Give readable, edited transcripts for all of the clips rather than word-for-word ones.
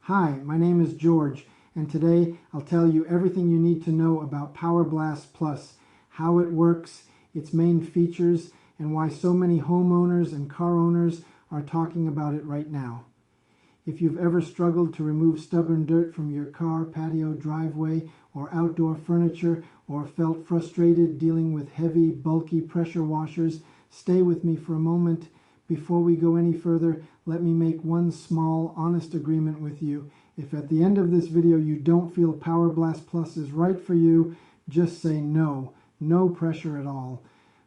Hi, my name is George, and today I'll tell you everything you need to know about Power Blast Plus, how it works, its main features, and why so many homeowners and car owners are talking about it right now. If you've ever struggled to remove stubborn dirt from your car, patio, driveway, or outdoor furniture, or felt frustrated dealing with heavy, bulky pressure washers, stay with me for a moment. Before we go any further, let me make one small, honest agreement with you. If at the end of this video you don't feel Power Blast Plus is right for you, just say no. No pressure at all.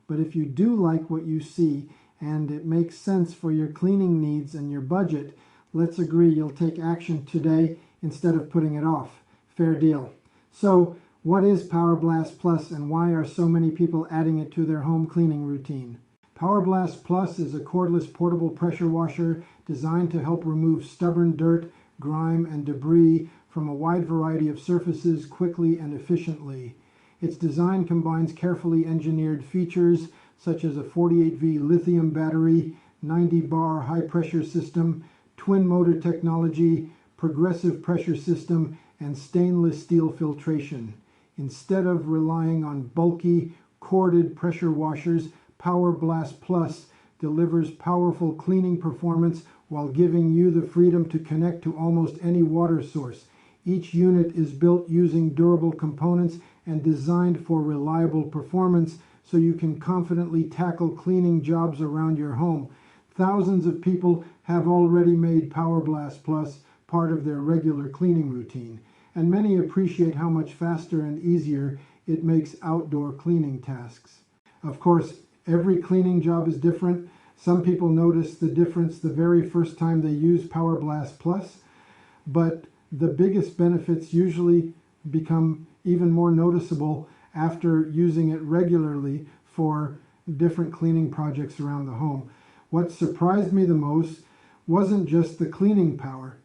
But if you do like what you see, and it makes sense for your cleaning needs and your budget, let's agree you'll take action today instead of putting it off. Fair deal. So, what is Power Blast Plus and why are so many people adding it to their home cleaning routine? Power Blast Plus is a cordless portable pressure washer designed to help remove stubborn dirt, grime, and debris from a wide variety of surfaces quickly and efficiently. Its design combines carefully engineered features such as a 48V lithium battery, 90-bar high-pressure system, twin motor technology, progressive pressure system, and stainless steel filtration. Instead of relying on bulky, corded pressure washers, Power Blast Plus delivers powerful cleaning performance while giving you the freedom to connect to almost any water source. Each unit is built using durable components and designed for reliable performance so you can confidently tackle cleaning jobs around your home. Thousands of people have already made Power Blast Plus part of their regular cleaning routine, and many appreciate how much faster and easier it makes outdoor cleaning tasks. Of course, every cleaning job is different. Some people notice the difference the very first time they use Power Blast Plus, but the biggest benefits usually become even more noticeable after using it regularly for different cleaning projects around the home. What surprised me the most wasn't just the cleaning power.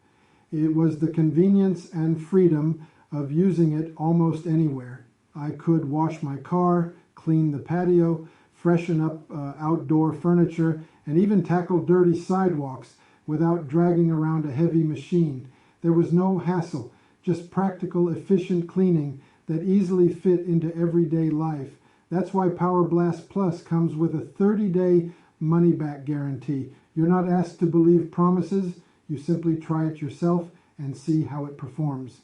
It was the convenience and freedom of using it almost anywhere. I could wash my car, clean the patio, freshen up outdoor furniture, and even tackle dirty sidewalks without dragging around a heavy machine. There was no hassle, just practical, efficient cleaning that easily fit into everyday life. That's why Power Blast Plus comes with a 30-day money-back guarantee. You're not asked to believe promises. You simply try it yourself and see how it performs.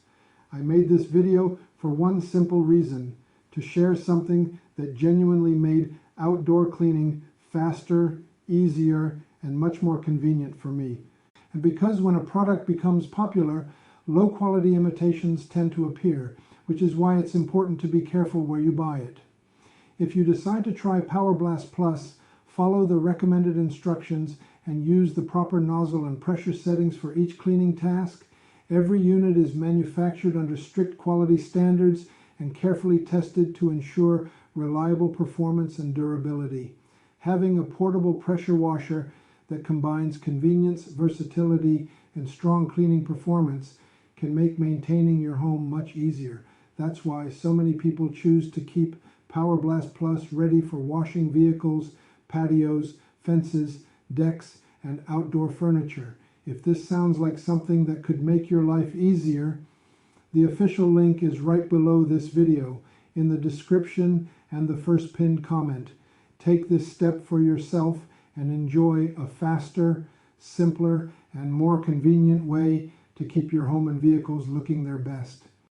I made this video for one simple reason: to share something that genuinely made outdoor cleaning faster, easier, and much more convenient for me. And because when a product becomes popular, low-quality imitations tend to appear, which is why it's important to be careful where you buy it. If you decide to try Power Blast Plus, follow the recommended instructions and use the proper nozzle and pressure settings for each cleaning task. Every unit is manufactured under strict quality standards and carefully tested to ensure reliable performance and durability. Having a portable pressure washer that combines convenience, versatility, and strong cleaning performance can make maintaining your home much easier. That's why so many people choose to keep Power Blast Plus ready for washing vehicles, patios, fences, decks, and outdoor furniture. If this sounds like something that could make your life easier, the official link is right below this video, in the description and the first pinned comment. Take this step for yourself and enjoy a faster, simpler, and more convenient way to keep your home and vehicles looking their best.